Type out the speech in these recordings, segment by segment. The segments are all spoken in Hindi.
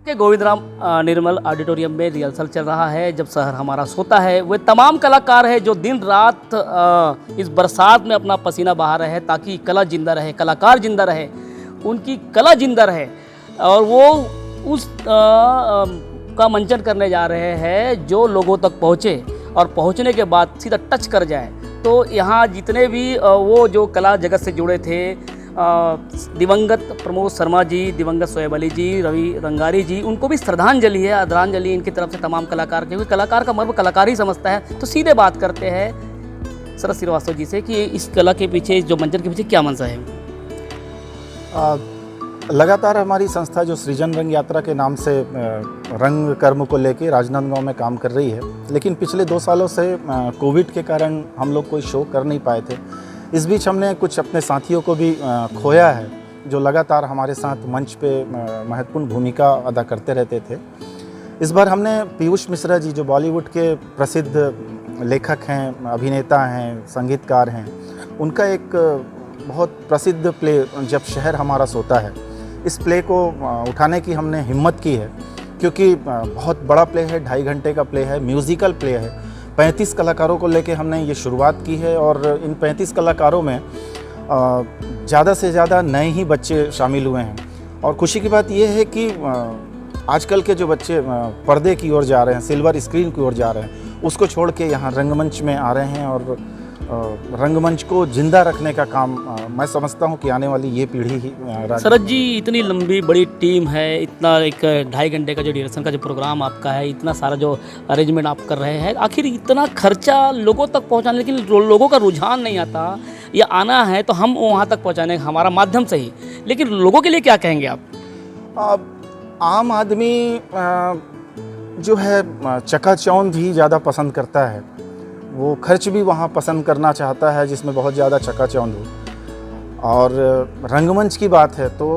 के गोविंदराम निर्मल ऑडिटोरियम में रिहर्सल चल रहा है। जब शहर हमारा सोता है, वे तमाम कलाकार हैं जो दिन रात इस बरसात में अपना पसीना बहा रहे हैं ताकि कला जिंदा रहे, कलाकार जिंदा रहे, उनकी कला जिंदा रहे। और वो उस का मंचन करने जा रहे हैं जो लोगों तक पहुँचे और पहुँचने के बाद सीधा टच कर जाए। तो यहाँ जितने भी वो जो कला जगत से जुड़े थे, दिवंगत प्रमोद शर्मा जी, दिवंगत शोएब अली जी, रवि रंगारी जी, उनको भी श्रद्धांजलि है, आदरांजलि इनकी तरफ से तमाम कलाकार, क्योंकि कलाकार का मर्म कलाकार ही समझता है। तो सीधे बात करते हैं शरद श्रीवास्तव जी से कि इस कला के पीछे, जो मंचन के पीछे क्या मंशा है। लगातार हमारी संस्था जो सृजन रंग यात्रा के नाम से रंग कर्म को लेके राजनांदगांव में काम कर रही है, लेकिन पिछले 2 सालों से कोविड के कारण हम लोग कोई शो कर नहीं पाए थे। इस बीच हमने कुछ अपने साथियों को भी खोया है जो लगातार हमारे साथ मंच पे महत्वपूर्ण भूमिका अदा करते रहते थे। इस बार हमने पीयूष मिश्रा जी, जो बॉलीवुड के प्रसिद्ध लेखक हैं, अभिनेता हैं, संगीतकार हैं, उनका एक बहुत प्रसिद्ध प्ले जब शहर हमारा सोता है, इस प्ले को उठाने की हमने हिम्मत की है, क्योंकि बहुत बड़ा प्ले है, 2.5 घंटे का प्ले है, म्यूज़िकल प्ले है। 35 कलाकारों को लेके हमने ये शुरुआत की है और इन 35 कलाकारों में ज़्यादा से ज़्यादा नए ही बच्चे शामिल हुए हैं। और खुशी की बात यह है कि आजकल के जो बच्चे पर्दे की ओर जा रहे हैं, सिल्वर स्क्रीन की ओर जा रहे हैं, उसको छोड़ के यहाँ रंगमंच में आ रहे हैं और रंगमंच को जिंदा रखने का काम मैं समझता हूँ कि आने वाली ये पीढ़ी ही। शरद जी, इतनी लंबी बड़ी टीम है, इतना एक 2.5 घंटे का जो ड्यूरेशन का जो प्रोग्राम आपका है, इतना सारा जो अरेंजमेंट आप कर रहे हैं, आखिर इतना खर्चा लोगों तक पहुँचाने, लेकिन लोगों का रुझान नहीं आता, या आना है तो हम वहाँ तक पहुँचाने हमारा माध्यम से ही, लेकिन लोगों के लिए क्या कहेंगे आप? आम आदमी जो है चकाचौंध ही ज़्यादा पसंद करता है, वो खर्च भी वहाँ पसंद करना चाहता है जिसमें बहुत ज़्यादा चकाचौंध हो। और रंगमंच की बात है तो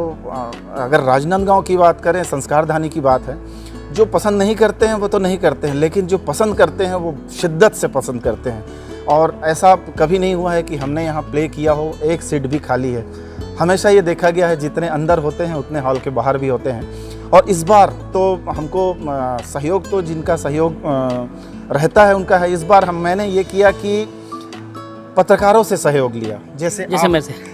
अगर राजनांदगांव की बात करें, संस्कारधानी की बात है, जो पसंद नहीं करते हैं वो तो नहीं करते हैं, लेकिन जो पसंद करते हैं वो शिद्दत से पसंद करते हैं। और ऐसा कभी नहीं हुआ है कि हमने यहाँ प्ले किया हो एक सीट भी खाली है। हमेशा ये देखा गया है जितने अंदर होते हैं उतने हॉल के बाहर भी होते हैं। और इस बार तो हमको सहयोग, तो जिनका सहयोग रहता है उनका है। इस बार मैंने ये किया कि पत्रकारों से सहयोग लिया,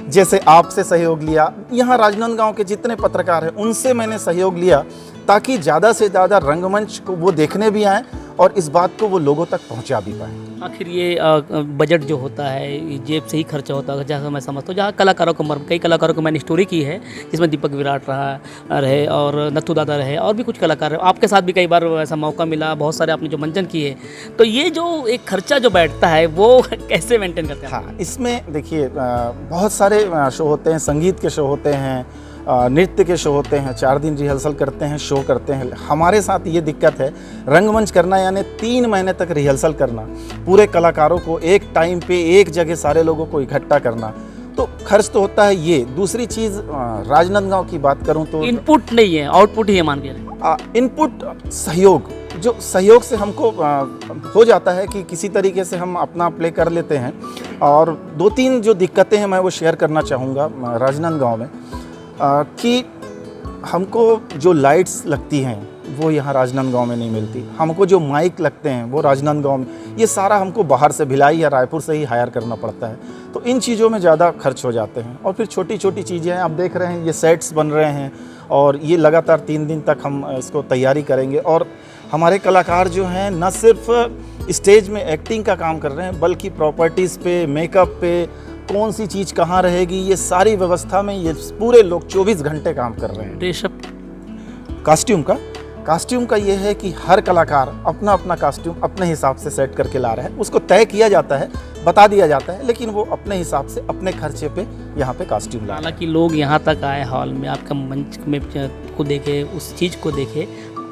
जैसे आपसे सहयोग लिया, यहाँ राजनांदगांव के जितने पत्रकार हैं उनसे मैंने सहयोग लिया, ताकि ज़्यादा से ज़्यादा रंगमंच को वो देखने भी आएँ और इस बात को वो लोगों तक पहुंचा भी पाएँ। आखिर ये बजट जो होता है, जेब से ही खर्चा होता है, जहाँ मैं समझता हूँ, जहाँ कलाकारों को कई कलाकारों को मैंने स्टोरी की है, जिसमें दीपक विराट रहे और नथु दादा रहे और भी कुछ कलाकार रहे। आपके साथ भी कई बार ऐसा मौका मिला, बहुत सारे आपने जो मंचन किए, तो ये जो एक खर्चा जो बैठता है वो कैसे मेंटेन करते हैं? हाँ, इसमें देखिए बहुत सारे शो होते हैं, संगीत के शो होते हैं, नृत्य के शो होते हैं, 4 दिन रिहर्सल करते हैं, शो करते हैं। हमारे साथ ये दिक्कत है, रंगमंच करना यानी 3 महीने तक रिहर्सल करना, पूरे कलाकारों को एक टाइम पे एक जगह सारे लोगों को इकट्ठा करना, तो खर्च तो होता है। ये दूसरी चीज़, राजनांदगांव की बात करूं तो इनपुट नहीं है, आउटपुट ही है, मान के इनपुट सहयोग, जो सहयोग से हमको हो जाता है कि किसी तरीके से हम अपना प्ले कर लेते हैं। और 2-3 जो दिक्कतें हैं मैं वो शेयर करना चाहूँगा राजनांदगांव में, कि हमको जो लाइट्स लगती हैं वो यहाँ राजनांदगांव में नहीं मिलती, हमको जो माइक लगते हैं वो राजनांदगांव में, ये सारा हमको बाहर से भिलाई या रायपुर से ही हायर करना पड़ता है। तो इन चीज़ों में ज़्यादा खर्च हो जाते हैं। और फिर छोटी छोटी चीज़ें हैं, आप देख रहे हैं ये सेट्स बन रहे हैं और ये लगातार 3 दिन तक हम इसको तैयारी करेंगे। और हमारे कलाकार जो हैं न सिर्फ स्टेज में एक्टिंग का काम कर रहे हैं, बल्कि प्रॉपर्टीज़ पे, मेकअप पे, कौन सी चीज़ कहाँ रहेगी, ये सारी व्यवस्था में ये पूरे लोग 24 घंटे काम कर रहे हैं। ड्रेसअप, कास्ट्यूम का ये है कि हर कलाकार अपना अपना कास्ट्यूम अपने हिसाब से सेट करके ला रहा है। उसको तय किया जाता है, बता दिया जाता है, लेकिन वो अपने हिसाब से अपने खर्चे पे यहाँ पे कास्ट्यूम ला। हालांकि लोग यहाँ तक आए, हॉल में आपका मंच में को देखे, उस चीज़ को देखे,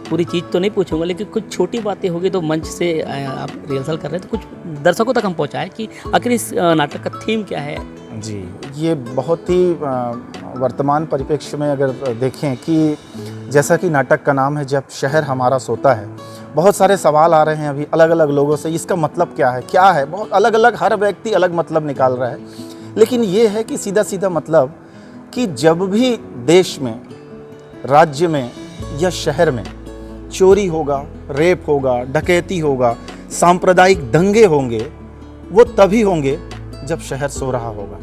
पूरी चीज़ तो नहीं पूछूंगा, लेकिन कुछ छोटी बातें होगी तो मंच से आप रिहर्सल कर रहे हैं तो कुछ दर्शकों तक हम पहुँचाएँ कि आखिर इस नाटक का थीम क्या है। जी, ये बहुत ही वर्तमान परिप्रेक्ष्य में अगर देखें कि जैसा कि नाटक का नाम है जब शहर हमारा सोता है, बहुत सारे सवाल आ रहे हैं अभी अलग अलग लोगों से, इसका मतलब क्या है, बहुत अलग अलग, हर व्यक्ति अलग मतलब निकाल रहा है। लेकिन ये है कि सीधा सीधा मतलब कि जब भी देश में, राज्य में या शहर में चोरी होगा, रेप होगा, डकैती होगा, सांप्रदायिक दंगे होंगे, वो तभी होंगे जब शहर सो रहा होगा।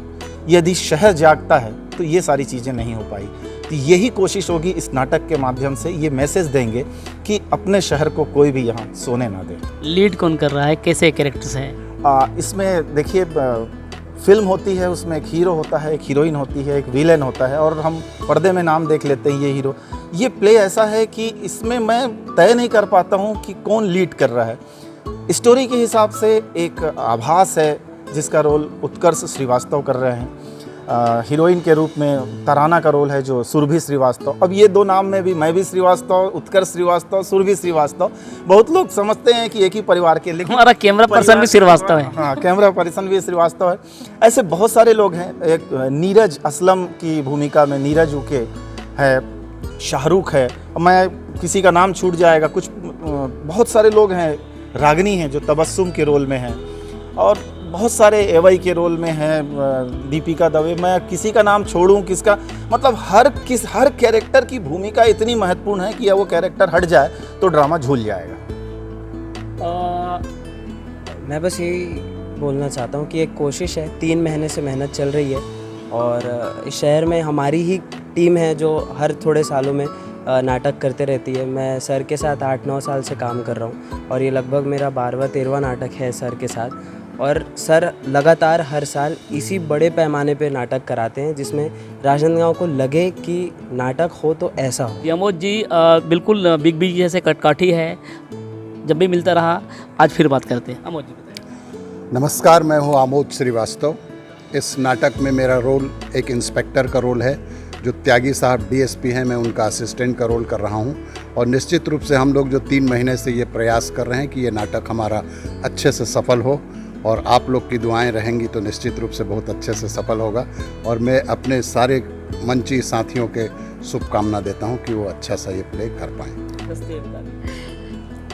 यदि शहर जागता है तो ये सारी चीज़ें नहीं हो पाई। तो यही कोशिश होगी इस नाटक के माध्यम से, ये मैसेज देंगे कि अपने शहर को कोई भी यहाँ सोने ना दे। लीड कौन कर रहा है, कैसे कैरेक्टर्स हैं? इसमें देखिए, फिल्म होती है, उसमें एक हीरो होता है, एक हीरोइन होती है, एक विलेन होता है, और हम पर्दे में नाम देख लेते हैं ये हीरो। ये प्ले ऐसा है कि इसमें मैं तय नहीं कर पाता हूँ कि कौन लीड कर रहा है। स्टोरी के हिसाब से एक आभास है जिसका रोल उत्कर्ष श्रीवास्तव कर रहे हैं। हीरोइन के रूप में तराना का रोल है जो सुरभि श्रीवास्तव। अब ये दो नाम में भी, मैं भी श्रीवास्तव, उत्कर्ष श्रीवास्तव, सुरभि श्रीवास्तव, बहुत लोग समझते हैं कि एक ही परिवार के, लेकिन हमारा कैमरा पर्सन भी श्रीवास्तव है। हाँ, कैमरा पर्सन भी श्रीवास्तव है। ऐसे बहुत सारे लोग हैं। एक नीरज असलम की भूमिका में नीरज उके है, शाहरुख है, मैं किसी का नाम छूट जाएगा, कुछ बहुत सारे लोग हैं। रागनी हैं जो तबस्सुम के रोल में हैं, और बहुत सारे एवई के रोल में हैं, दीपिका दवे। मैं किसी का नाम छोड़ूं किसका, मतलब हर कैरेक्टर की भूमिका इतनी महत्वपूर्ण है कि वो कैरेक्टर हट जाए तो ड्रामा झूल जाएगा। मैं बस यही बोलना चाहता हूँ कि एक कोशिश है, 3 महीने से मेहनत चल रही है, और इस शहर में हमारी ही टीम है जो हर थोड़े सालों में नाटक करते रहती है। मैं सर के साथ 8-9 साल से काम कर रहा हूँ, और ये लगभग मेरा 12वां-13वां नाटक है सर के साथ। और सर लगातार हर साल इसी बड़े पैमाने पे नाटक कराते हैं जिसमें राजनांदगांव को लगे कि नाटक हो तो ऐसा हो। अमोद जी बिल्कुल बिग बी जैसे कटकाठी है, जब भी मिलता रहा, आज फिर बात करते हैं। अमोद जी बताइए। नमस्कार, मैं हूँ आमोद श्रीवास्तव। इस नाटक में मेरा रोल एक इंस्पेक्टर का रोल है। जो त्यागी साहब डीएसपी हैं, मैं उनका असिस्टेंट का रोल कर रहा हूँ। और निश्चित रूप से हम लोग जो 3 महीने से ये प्रयास कर रहे हैं कि ये नाटक हमारा अच्छे से सफल हो, और आप लोग की दुआएं रहेंगी तो निश्चित रूप से बहुत अच्छे से सफल होगा। और मैं अपने सारे मंची साथियों के शुभकामना देता हूं कि वो अच्छा सा ये प्ले कर पाएँ।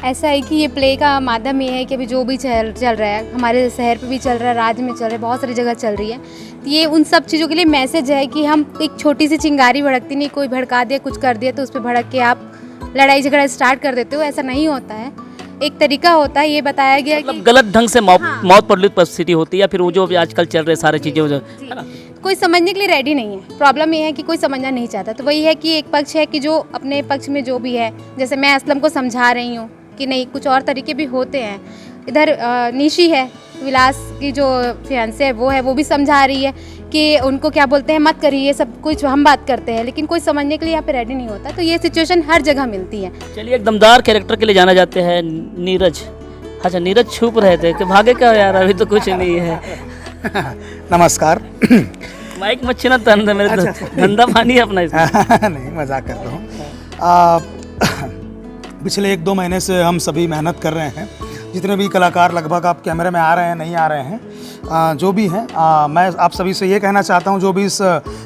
ऐसा है कि ये प्ले का माध्यम ये है कि अभी जो भी चल रहा है, हमारे शहर पे भी चल रहा है, राज्य में चल रहा है, बहुत सारी जगह चल रही है। तो ये उन सब चीज़ों के लिए मैसेज है कि हम एक छोटी सी चिंगारी भड़कती नहीं, कोई भड़का दिया, कुछ कर दिया तो उस पर भड़क के आप लड़ाई झगड़ा स्टार्ट कर देते हो। ऐसा नहीं होता है, एक तरीका होता है। ये बताया गया मतलब कि गलत ढंग से मौत पर परिस्थिति होती है, या फिर वो जो भी आजकल चल रहे सारी चीज़ें है ना, कोई समझने के लिए रेडी नहीं है। प्रॉब्लम ये है कि कोई समझना नहीं चाहता। तो वही है कि एक पक्ष है कि जो अपने पक्ष में जो भी है, जैसे मैं असलम को समझा रही हूँ कि नहीं, कुछ और तरीके भी होते हैं। इधर निशी है, विलास की जो फियांसे है, वो भी समझा रही है कि उनको क्या बोलते हैं, मत करिए, सब कुछ हम बात करते हैं, लेकिन कोई समझने के लिए यहाँ पे रेडी नहीं होता। तो ये सिचुएशन हर जगह मिलती है। चलिए, एक दमदार कैरेक्टर के लिए जाना जाते हैं नीरज। अच्छा, नीरज छुप रहे थे कि भागे क्या यार, अभी तो कुछ नहीं है। नमस्कार। माइक मत छीना, मेरे धंधा पानी है अपना इसमें। नहीं, मजाक करता हूँ। पिछले 1-2 महीने से हम सभी मेहनत कर रहे हैं। जितने भी कलाकार लगभग आप कैमरे में आ रहे हैं, नहीं आ रहे हैं, जो भी हैं, मैं आप सभी से ये कहना चाहता हूँ, जो भी इस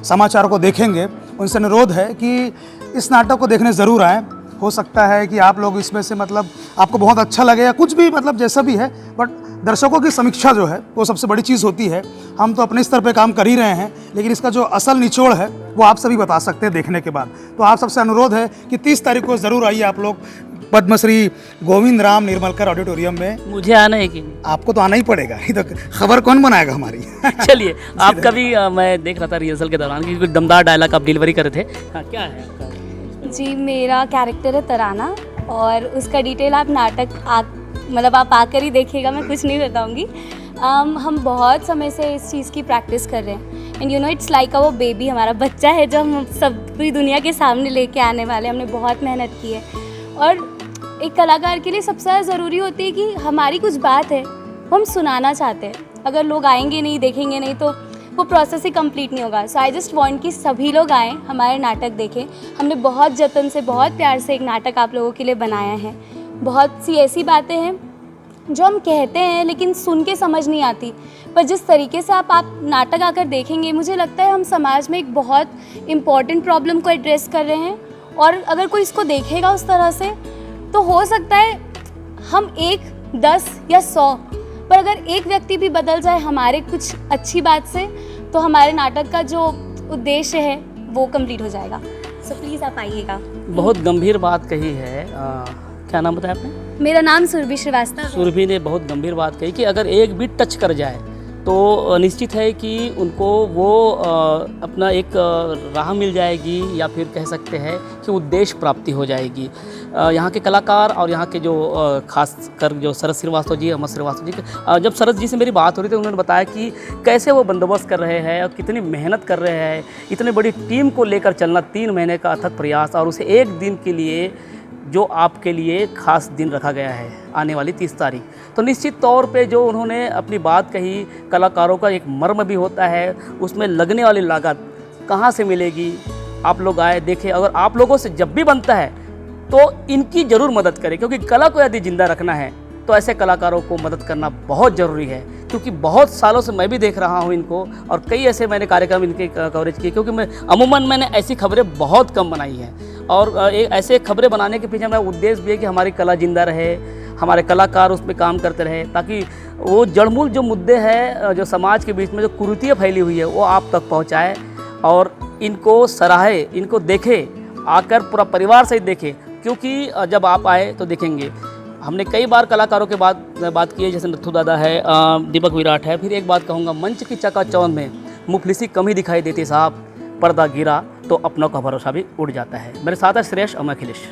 समाचार को देखेंगे उनसे अनुरोध है कि इस नाटक को देखने ज़रूर आएँ। हो सकता है कि आप लोग इसमें से मतलब आपको बहुत अच्छा लगे या कुछ भी, मतलब जैसा भी है, बट दर्शकों की समीक्षा जो है वो सबसे बड़ी चीज़ होती है। हम तो अपने स्तर पे काम कर ही रहे हैं, लेकिन इसका जो असल निचोड़ है वो आप सभी बता सकते हैं देखने के बाद। तो आप सबसे अनुरोध है कि 30 तारीख को ज़रूर आइए आप लोग पद्मश्री गोविंद राम निर्मलकर ऑडिटोरियम में। मुझे आना है कि आपको तो आना ही पड़ेगा, ये तो खबर कौन बनाएगा हमारी। चलिए, आपका भी मैं देख रहा था रिहर्सल के दौरान कि कुछ दमदार डायलॉग आप डिलीवरी कर रहे थे। हाँ, क्या है आपका? जी, मेरा कैरेक्टर है तराना, और उसका डिटेल आप मतलब आप आकर ही देखिएगा, मैं कुछ नहीं बताऊंगी। हम बहुत समय से इस चीज़ की प्रैक्टिस कर रहे हैं, and you know it's like वो बेबी, हमारा बच्चा है जो हम सब पूरी दुनिया के सामने लेके आने वाले। हमने बहुत मेहनत की है, और एक कलाकार के लिए सबसे ज़्यादा ज़रूरी होती है कि हमारी कुछ बात है वो हम सुनाना चाहते हैं। अगर लोग आएंगे नहीं, देखेंगे नहीं, तो वो प्रोसेस ही कंप्लीट नहीं होगा। सो आई जस्ट वांट कि सभी लोग आएँ, हमारे नाटक देखें। हमने बहुत जतन से, बहुत प्यार से एक नाटक आप लोगों के लिए बनाया है। बहुत सी ऐसी बातें हैं जो हम कहते हैं लेकिन सुन के समझ नहीं आती, पर जिस तरीके से आप नाटक आकर देखेंगे, मुझे लगता है हम समाज में एक बहुत इम्पॉर्टेंट प्रॉब्लम को एड्रेस कर रहे हैं। और अगर कोई इसको देखेगा उस तरह से, तो हो सकता है हम 1, 10 या 100, पर अगर एक व्यक्ति भी बदल जाए हमारे कुछ अच्छी बात से, तो हमारे नाटक का जो उद्देश्य है वो कंप्लीट हो जाएगा। सो प्लीज़ आप आइएगा। बहुत गंभीर बात कही है। क्या नाम बताया आपने? मेरा नाम सुरभि श्रीवास्तव है। सुरभि ने बहुत गंभीर बात कही कि अगर एक भी टच कर जाए तो निश्चित है कि उनको वो अपना एक राह मिल जाएगी, या फिर कह सकते हैं कि उद्देश्य प्राप्ति हो जाएगी। यहाँ के कलाकार और यहाँ के जो खास कर जो शरद श्रीवास्तव जी, अमर श्रीवास्तव जी जब शरद जी से मेरी बात हो रही थी, उन्होंने बताया कि कैसे वो बंदोबस्त कर रहे हैं और कितनी मेहनत कर रहे हैं। इतनी बड़ी टीम को लेकर चलना, 3 महीने का अथक प्रयास, और उसे एक दिन के लिए जो आपके लिए खास दिन रखा गया है आने वाली 30 तारीख। तो निश्चित तौर पे जो उन्होंने अपनी बात कही, कलाकारों का एक मर्म भी होता है, उसमें लगने वाली लागत कहाँ से मिलेगी। आप लोग आए देखें, अगर आप लोगों से जब भी बनता है तो इनकी ज़रूर मदद करें, क्योंकि कला को यदि ज़िंदा रखना है तो ऐसे कलाकारों को मदद करना बहुत ज़रूरी है। क्योंकि बहुत सालों से मैं भी देख रहा हूं इनको, और कई ऐसे मैंने कार्यक्रम इनके कवरेज किए, क्योंकि मैंने ऐसी खबरें बहुत कम बनाई हैं। और ऐसे खबरें बनाने के पीछे मेरा उद्देश्य भी है कि हमारी कला ज़िंदा रहे, हमारे कलाकार उस पर काम करते रहे, ताकि वो जड़मूल जो मुद्दे हैं जो समाज के बीच में जो कुरीतियाँ फैली हुई है वो आप तक पहुँचाए, और इनको सराहे, इनको देखे, आकर पूरा परिवार सहित देखे। क्योंकि जब आप आए तो देखेंगे, हमने कई बार कलाकारों के बात की है, जैसे नथु दादा है, दीपक विराट है। फिर एक बात कहूँगा, मंच की चकाचौंध में मुफलिसी कम ही दिखाई देती साहब, पर्दा गिरा तो अपनों का भरोसा भी उड़ जाता है। मेरे साथ है श्रेयस और मैं अखिलेश।